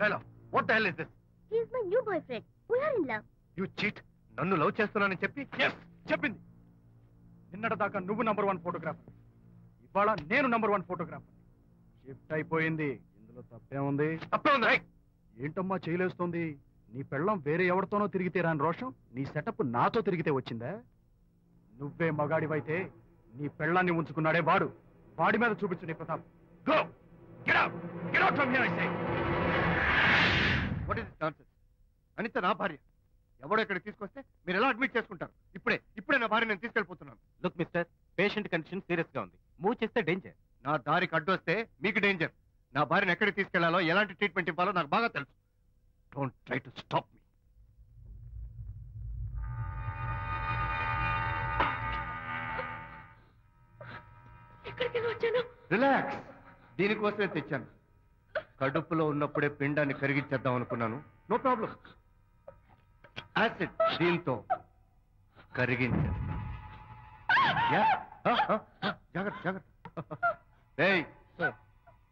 Fellow, what the hell is this? He is my new boyfriend. We are in love. You cheat. నన్ను love చేస్తున్నానని చెప్పి yes చెప్పింది. నిన్నటిదాకా నువ్వు number 1 photographer. ఇవాళ నేను నంబర్ 1 ఫోటోగ్రాఫర్. షిఫ్ట్ అయిపోయింది. ఇందులో తప్పే ఉంది? ఏంటమ్మా చేయలేస్తుంది? నీ పెళ్ళం వేరే ఎవరితోనో తిరిగితే రాని రోషం నీ సెటప్ నాతో తిరిగితే వచ్చిందా? నువ్వే మగాడివైతే నీ పెళ్ళాన్ని ఉంచుకున్నాడే వాడు. వాడి మీద చూపించు నీ Pratap. Go! Get out! Get out from here, I say! What is this nonsense? Anitha నా భార్య. ఎవడో ఇక్కడికి తీసుకొస్తే మీరు ఎలా అడ్మిట్ చేసుకుంటారు? ఇప్పుడే నా భార్య నేను తీసుకెళ్ళిపోతున్నాను. Look mister, patient condition serious గా ఉంది. మూవ్ చేస్తే డేంజర్. నా దారికి అడ్డు వస్తే మీకు డేంజర్. నా భార్యను ఎక్కడికి తీసుకెళ్లాలో ఎలాంటి ట్రీట్మెంట్ ఇవ్వాలో నాకు బాగా తెలుసు. Don't try to stop me. Relax. దీనికోసమే తెచ్చాను. కడుపులో ఉన్నప్పుడే పిండాన్ని కరిగించేద్దాం అనుకున్నాను. No problem. యాసిడ్ దీంతో కరిగించేస్తా. జాగ్రత్త జాగ్రత్త.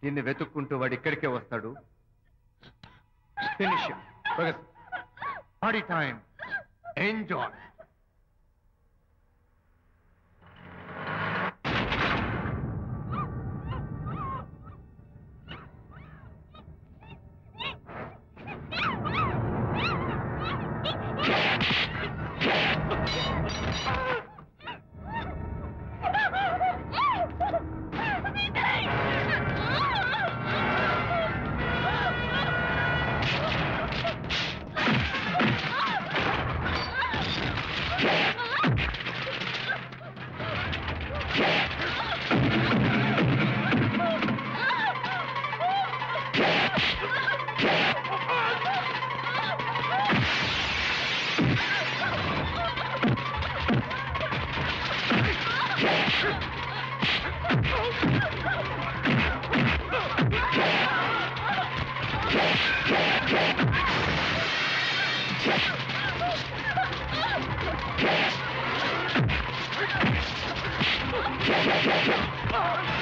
దీన్ని వెతుక్కుంటూ వాడు ఇక్కడికే వస్తాడు. Finish party time. Enjoy. Oh!